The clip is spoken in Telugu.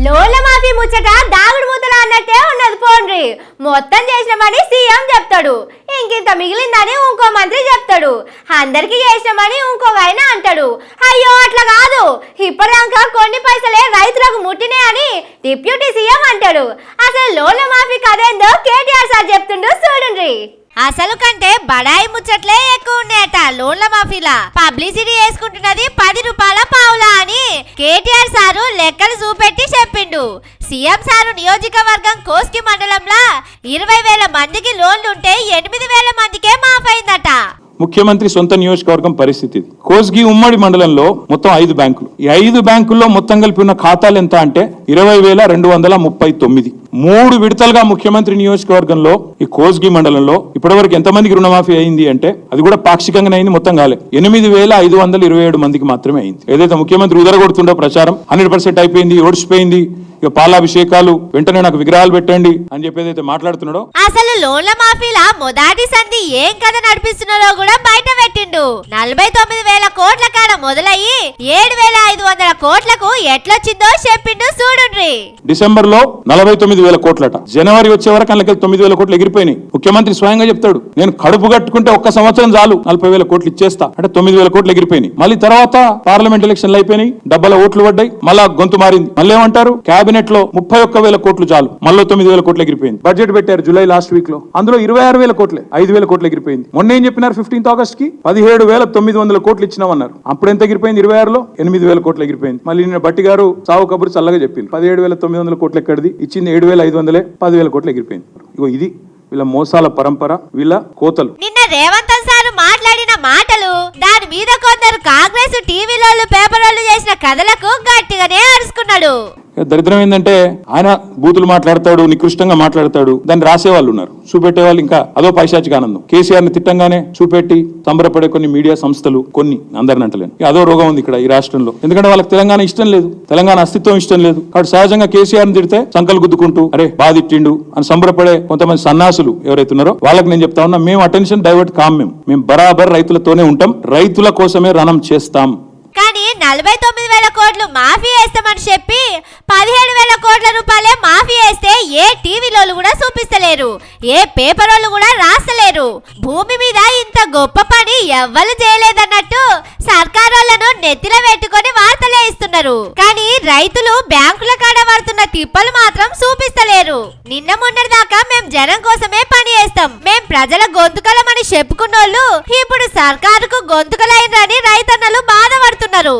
లోన్ల మాఫీ ముచ్చట దాగుడు మూతల అన్నట్టే ఉన్నది పోండ్రి. మొత్తం చేసినామని సీఎం చెప్తాడు, ఇంకింత మిగిలిందని ఇంకో మంత్రి చెప్తాడు, అందరికి చేసినామని ఇంకొక ఆయన అంటాడు. అయ్యో అట్లా కాదు, ఇప్పటిదాకా కొన్ని పైసలే రైతులకు ముట్టినే అని డిప్యూటీ సీఎం అంటాడు. అసలు లోన్ల మాఫీ కదేందో కేటీఆర్ సార్ చెప్తుండు చూడండి. అసలు కంటే బడాయి ముచ్చట్లే ఎక్కువ ఉన్నాయట లోన్ల మాఫీలా. పబ్లిసిటీ చేసుకుంటున్నది 10 రూపాయల పావులా అని కేటీఆర్ సారు లెక్కలు చూపెట్టి చెప్పిండు. సీఎం సారు నియోజకవర్గం కోస్గి మండలంలో 20,000 మందికి లోన్లుంటే 8,000 మందికే మాఫైందట. ముఖ్యమంత్రి సొంత నియోజకవర్గం పరిస్థితి. కోస్గి ఉమ్మడి మండలంలో మొత్తం 5 బ్యాంకులు. ఈ 5 బ్యాంకుల్లో మొత్తం కలిపి ఉన్న ఖాతాలు ఎంత అంటే 20,239. 3 విడతలుగా ముఖ్యమంత్రి నియోజకవర్గంలో ఈ కోస్గి మండలంలో ఇప్పటివరకు ఎంతమందికి రుణమాఫీ అయింది అంటే అది కూడా పాక్షికంగానే అయింది, మొత్తం కాలే. 8,527 మందికి మాత్రమే అయింది. ఏదైతే ముఖ్యమంత్రి ఉదరగొడుతుండో ప్రచారం 100% అయిపోయింది, ఓడిచిపోయింది, ఇక పాలాభిషేకాలు, వెంటనే నాకు విగ్రహాలు పెట్టండి అని చెప్పేదైతే మాట్లాడుతున్నాడో. అసలు లోన్ల మాఫీలా మొదటి సంధి ఏం కథ నడిపిస్తున్నారో కూడా బయట పెట్టిండు. 49,000 కోట్ల కాడ మొదలయ్యి 7,500 కోట్లకు ఎట్లొచ్చిందో చెప్పిండు చూడుండ్రి. డిసెంబర్ లో 49,000 కోట్లట. జనవరి వచ్చే వరకు అందులో 9,000 కోట్లు ఎగిరిపోయినాయి. ముఖ్యమంత్రి స్వయంగా చెప్తాడు, నేను కడుపు కట్టుకుంటే ఒక్క సంవత్సరం చాలు 40,000 కోట్లు ఇచ్చేస్తా అంటే 9,000 కోట్లు ఎగిరిపోయినాయి. మళ్ళీ తర్వాత పార్లమెంట్ ఎలక్షన్లు అయిపోయినాయి, డబ్బల ఓట్లు పడ్డాయి, మళ్ళా గొంతు మారింది. మళ్ళీ ఏమంటారు, కేబినెట్ లో 31,000 కోట్లు చాలు, మళ్ళీ 9,000 కోట్లు ఎగిరిపోయింది. బడ్జెట్ పెట్టారు జూలై లాస్ట్ వీక్ లో, అందులో 26,000 కోట్లే, 5,000 కోట్లు ఎగిరిపోయింది. మొన్న ఏం చెప్పినారు, 15th ఆగస్ట్ కి 17,900 కోట్లు ఇచ్చినామన్నారు. అప్పుడు ఎంత ఎగిరిపోయింది, 26లో 8,000 కోట్లు ఎగిరిపోయింది. మళ్ళీ నిన్న బట్టి గారు చావు కబురు చల్లగా చెప్పింది, 17,900 కోట్లు ఎక్కడిది, ఇచ్చింది 7,500, 10,000 కోట్లు ఎగిరిపోయింది. ఇగో ఇది వీళ్ళ మోసాల పరంపర, వీళ్ళ కోతలు. నిన్న రేవంత్ సార్ మాట్లాడిన మాటలు, దాని మీద కొందరు కాంగ్రెస్ టీవీలోళ్ళు పేపర్లు చేసిన కథలకు గట్టిగానే అరుచుకున్నాడు. దరిద్రం ఏంటంటే ఆయన బూతులు మాట్లాడతాడు, నికృష్టంగా మాట్లాడతాడు, దాన్ని రాసే వాళ్ళు ఉన్నారు, చూపెట్టే వాళ్ళు ఇంకా అదో పైశాచిక ఆనందం. కేసీఆర్ ని తిట్టంగానే చూపెట్టి సంబరపడే కొన్ని మీడియా సంస్థలు, కొన్ని అందరిని అంటలేను, అదో రోగం ఉంది ఇక్కడ ఈ రాష్ట్రంలో. ఎందుకంటే వాళ్ళకి తెలంగాణ ఇష్టం లేదు, తెలంగాణ అస్తిత్వం ఇష్టం లేదు. కాబట్టి సహజంగా కేసీఆర్ ని తిడితే సంకలు గుద్దుకుంటూ అరే బాధిట్టిండు అని సంబరపడే కొంతమంది సన్నాసులు ఎవరైతే ఉన్నారో వాళ్ళకి నేను చెప్తా ఉన్నా, మేము అటెన్షన్ డైవర్ట్ కాం, మేము బరాబర్ రైతులతోనే ఉంటాం, రైతుల కోసమే రణం చేస్తాం. కానీ 49,000 కోట్లు మాఫీ వేస్తామని చెప్పి 17,000 కోట్ల రూపాయలే మాఫీ వేస్తే ఏ టీవీలోళ్ళు కూడా చూపిస్తలేరు, ఏ పేపర్ వాళ్ళు కూడా రాస్తలేరు. భూమి మీద ఇంత గొప్ప పని ఎవ్వరు చేయలేదన్నట్టు సర్కారోళ్లను నెత్తిలో పెట్టుకొని వార్తలే ఇస్తున్నారు. కానీ రైతులు బ్యాంకుల కాడ పడుతున్న తిప్పలు మాత్రం చూపిస్తలేరు. నిన్న మొన్నటి దాకా మేం జనం కోసమే పని చేస్తాం, మేం ప్రజల గొంతుకలమని చెప్పుకున్నోళ్ళు ఇప్పుడు సర్కారుకు గొంతుకలైందని రైతన్నలు బాధపడుతున్నారు.